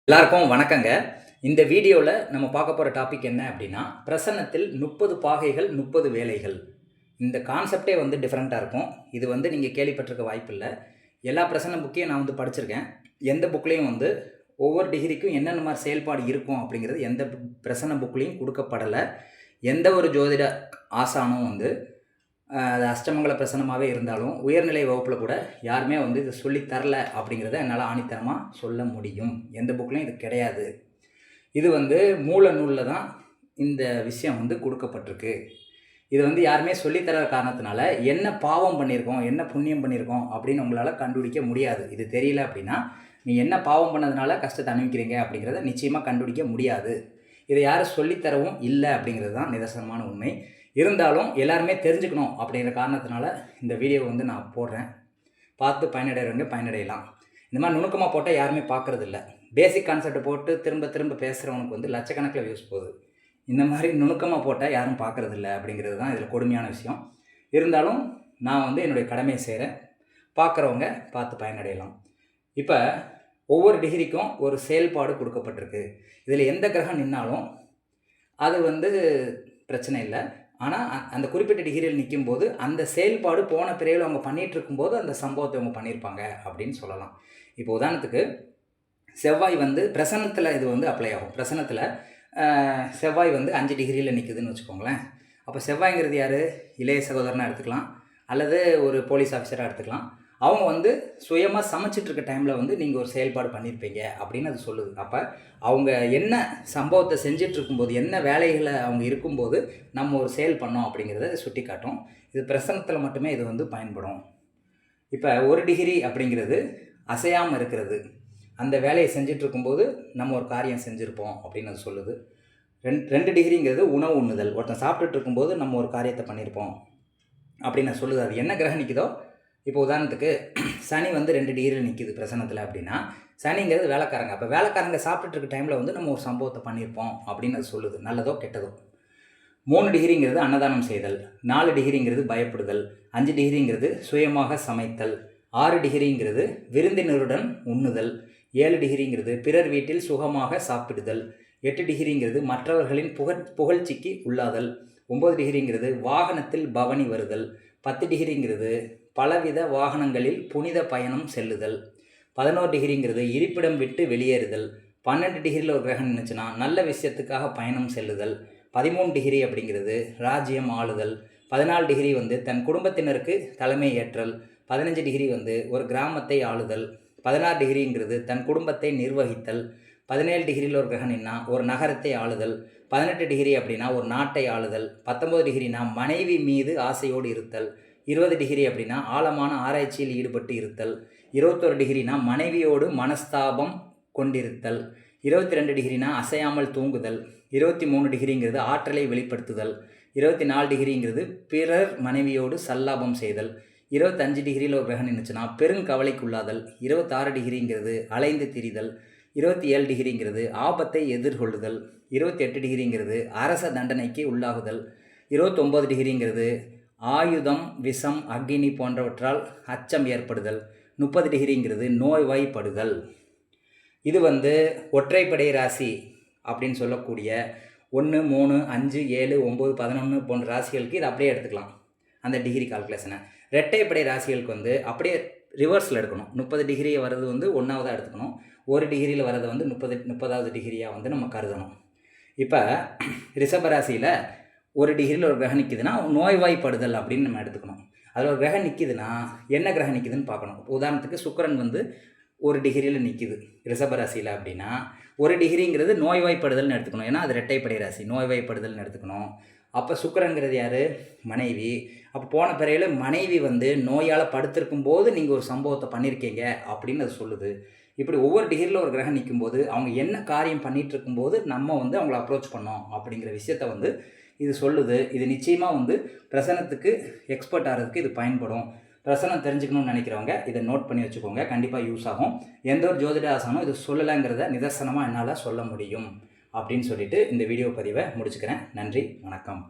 எல்லாருக்கும் வணக்கங்க. இந்த வீடியோவில் நம்ம பார்க்க போகிற டாபிக் என்ன அப்படின்னா, பிரசன்னத்தில் 30 பாகைகள் 30 வேலைகள். இந்த கான்செப்டே டிஃப்ரெண்ட்டாக இருக்கும். இது நீங்கள் கேள்விப்பட்டிருக்க வாய்ப்பில்லை. எல்லா பிரசன்ன புக்கையும் நான் படிச்சிருக்கேன். எந்த புக்லேயும் ஒவ்வொரு டிகிரிக்கும் என்னென்ன மாதிரி செயல்பாடு இருக்கும் அப்படிங்கிறது எந்த பிரசன்ன புக்லேயும் கொடுக்கப்படலை. எந்த ஒரு ஜோதிட ஆசானும் அது அஷ்டமங்கல பிரசனமாகவே இருந்தாலும் உயர்நிலை வகுப்பில் கூட யாருமே இதை சொல்லி தரல அப்படிங்கிறத என்னால் ஆணித்தனமாக சொல்ல முடியும். எந்த புக்லையும் இது கிடையாது. இது மூல நூலில் தான் இந்த விஷயம் கொடுக்கப்பட்டிருக்கு. இது யாருமே சொல்லித்தர காரணத்தினால என்ன பாவம் பண்ணியிருக்கோம், என்ன புண்ணியம் பண்ணியிருக்கோம் அப்படின்னு உங்களால் கண்டுபிடிக்க முடியாது. இது தெரியல அப்படின்னா நீ என்ன பாவம் பண்ணதுனால கஷ்டத்தை அனுபவிக்கிறீங்க அப்படிங்கிறத நிச்சயமாக கண்டுபிடிக்க முடியாது. இதை யாரும் சொல்லித்தரவும் இல்லை அப்படிங்கிறது தான் நிதர்சனமான உண்மை. இருந்தாலும் எல்லாருமே தெரிஞ்சுக்கணும் அப்படிங்கிற காரணத்தினால இந்த வீடியோ நான் போடுறேன். பார்த்து பயனடைகிறவங்க பயனடையலாம். இந்த மாதிரி நுணுக்கமாக போட்டால் யாருமே பார்க்குறதில்ல. பேசிக் கான்செப்டை போட்டு திரும்ப திரும்ப பேசுகிறவனுக்கு லட்சக்கணக்கில் வியூஸ் போகுது. இந்த மாதிரி நுணுக்கமாக போட்டால் யாரும் பார்க்குறதில்ல அப்படிங்கிறது தான் இதில் கொடுமையான விஷயம். இருந்தாலும் நான் என்னுடைய கடமையை செய்கிறேன். பார்க்குறவங்க பார்த்து பயனடையலாம். இப்போ ஒவ்வொரு டிகிரிக்கும் ஒரு செயல்பாடு கொடுக்கப்பட்டிருக்கு. இதில் எந்த கிரகம் நின்னாலும் அது பிரச்சனை இல்லை. ஆனால் அந்த குறிப்பிட்ட டிகிரியில் நிற்கும்போது அந்த செயல்பாடு போன பிறகு அவங்க பண்ணிகிட்டு இருக்கும்போது அந்த சம்பவத்தை அவங்க பண்ணியிருப்பாங்க அப்படின்னு சொல்லலாம். இப்போ உதாரணத்துக்கு செவ்வாய் பிரசன்னத்தில் இது அப்ளை ஆகும். பிரசன்னத்தில் செவ்வாய் 5 டிகிரியில் நிற்குதுன்னு வச்சுக்கோங்களேன். அப்போ செவ்வாய்ங்கிறது யார்? இளைய சகோதரனாக எடுத்துக்கலாம், அல்லது ஒரு போலீஸ் ஆஃபீஸராக எடுத்துக்கலாம். அவங்க சுயமாக சமைச்சிட்ருக்க டைமில் நீங்கள் ஒரு செயல்பாடு பண்ணியிருப்பீங்க அப்படின்னு அது சொல்லுது. அப்போ அவங்க என்ன சம்பவத்தை செஞ்சிட்ருக்கும்போது, என்ன வேலைகளை அவங்க இருக்கும்போது நம்ம ஒரு செயல் பண்ணோம் அப்படிங்கிறத சுட்டி காட்டும். இது பிரசன்னத்தில் மட்டுமே இது பயன்படும். இப்போ 1 டிகிரி அப்படிங்கிறது அசையாமல் இருக்கிறது. அந்த வேலையை செஞ்சிட்ருக்கும்போது நம்ம ஒரு காரியம் செஞ்சுருப்போம் அப்படின்னு அது சொல்லுது. 2 டிகிரிங்கிறது உணவு உண்ணுதல். ஒருத்தன் சாப்பிட்டுட்டு இருக்கும்போது நம்ம ஒரு காரியத்தை பண்ணியிருப்போம் அப்படின்னு சொல்லுது. அது என்ன கிரகம் நிற்குதோ, இப்போ உதாரணத்துக்கு சனி 2 டிகிரியில் நிற்கிது பிரசன்னத்தில் அப்படின்னா, சனிங்கிறது வேலைக்காரங்க. அப்போ வேலைக்காரங்க சாப்பிட்டுட்டு இருக்க டைமில் நம்ம ஒரு சம்பவத்தை பண்ணியிருப்போம் அப்படின்னு அது சொல்லுது. நல்லதோ கெட்டதோ. 3 டிகிரிங்கிறது அன்னதானம் செய்தல், 4 டிகிரிங்கிறது பயப்படுதல், 5 டிகிரிங்கிறது சுயமாக சமைத்தல், 6 டிகிரிங்கிறது விருந்தினருடன் உண்ணுதல், 7 டிகிரிங்கிறது பிறர் வீட்டில் சுகமாக சாப்பிடுதல், 8 டிகிரிங்கிறது மற்றவர்களின் புகழ்ச்சிக்கு உள்ளாதல், 9 டிகிரிங்கிறது வாகனத்தில் பவனி வருதல், 10 டிகிரிங்கிறது பலவித வாகனங்களில் புனித பயணம் செல்லுதல், 11 டிகிரிங்கிறது இருப்பிடம் விட்டு வெளியேறுதல், 12 டிகிரியில் ஒரு கிரகம் நினச்சுன்னா நல்ல விஷயத்துக்காக பயணம் செல்லுதல், 13 டிகிரி அப்படிங்கிறது ராஜ்யம் ஆளுதல், 14 டிகிரி தன் குடும்பத்தினருக்கு தலைமை ஏற்றல், 15 டிகிரி ஒரு கிராமத்தை ஆளுதல், 16 டிகிரிங்கிறது தன் குடும்பத்தை நிர்வகித்தல், 17 டிகிரியில் ஒரு கிரகம் நின்னா ஒரு நகரத்தை ஆளுதல், 18 டிகிரி அப்படின்னா ஒரு நாட்டை ஆளுதல், 19 டிகிரினா மனைவி மீது ஆசையோடு இருத்தல், 20 டிகிரி அப்படின்னா ஆழமான ஆராய்ச்சியில் ஈடுபட்டு இருத்தல், 21 டிகிரினா மனைவியோடு மனஸ்தாபம் கொண்டிருத்தல், 22 டிகிரினா அசையாமல் தூங்குதல், 23 டிகிரிங்கிறது ஆற்றலை வெளிப்படுத்துதல், 24 டிகிரிங்கிறது பிறர் மனைவியோடு சல்லாபம் செய்தல், 25 டிகிரியில் ஒரு கிரகம் நின்றுச்சுன்னா பெருங்கவலைக்குள்ளாதல், 26 டிகிரிங்கிறது அலைந்து திரிதல், 27 டிகிரிங்கிறது ஆபத்தை எதிர்கொள்ளுதல், 28 டிகிரிங்கிறது அரச தண்டனைக்கு உள்ளாகுதல், 29 டிகிரிங்கிறது ஆயுதம், விஷம், அக்னி போன்றவற்றால் அச்சம் ஏற்படுதல், 30 டிகிரிங்கிறது நோய்வாய்ப்படுதல். இது ஒற்றைப்படை ராசி அப்படின்னு சொல்லக்கூடிய 1, 3, 5, 7, 9, 11 போன்ற ராசிகளுக்கு இது அப்படியே எடுத்துக்கலாம், அந்த டிகிரி கால்குலேஷனை. இரட்டைப்படை ராசிகளுக்கு அப்படியே ரிவர்ஸில் எடுக்கணும். 30 டிகிரி வர்றது 1ஆவதாக எடுத்துக்கணும். 1 டிகிரியில் வர்றது 30வது டிகிரியாக நம்ம கருதணும். இப்போ ரிஷபராசியில் 1 டிகிரியில் ஒரு கிரகம் நிற்கிதுன்னா நோய்வாய்ப்படுதல் அப்படின்னு நம்ம எடுத்துக்கணும். அதில் ஒரு கிரகம் நிற்கிதுன்னா என்ன கிரகம் நிற்கிதுன்னு பார்க்கணும். உதாரணத்துக்கு சுக்கிரன் 1 டிகிரியில் நிற்கிது ரிஷபராசியில் அப்படின்னா 1 டிகிரிங்கிறது நோய்வாய்ப்படுதல்னு எடுத்துக்கணும். ஏன்னா அது இரட்டைப்படை ராசி, நோய்வாய்ப்படுதல்னு எடுத்துக்கணும். அப்போ சுக்கிரன்கிறது யார்? மனைவி. அப்போ போன பிறையில் மனைவி நோயால் படுத்திருக்கும் போது நீங்கள் ஒரு சம்பவத்தை பண்ணியிருக்கீங்க அப்படின்னு அது சொல்லுது. இப்படி ஒவ்வொரு டிகிரியில் ஒரு கிரகம் நிற்கும்போது அவங்க என்ன காரியம் பண்ணிகிட்டு இருக்கும்போது நம்ம அவங்கள அப்ரோச் பண்ணோம் அப்படிங்கிற விஷயத்தை இது சொல்லுது. இது நிச்சயமாக பிரசனத்துக்கு எக்ஸ்பர்ட் ஆகிறதுக்கு இது பயன்படும். பிரசனம் தெரிஞ்சுக்கணும்னு நினைக்கிறவங்க இதை நோட் பண்ணி வச்சுக்கோங்க. கண்டிப்பாக யூஸ் ஆகும். எந்த ஒரு ஜோதிட ஆசானும் இது சொல்லலைங்கிறத நிதர்சனமாக என்னால் சொல்ல முடியும் அப்படின்னு சொல்லிட்டு இந்த வீடியோ பதிவை முடிச்சுக்கிறேன். நன்றி, வணக்கம்.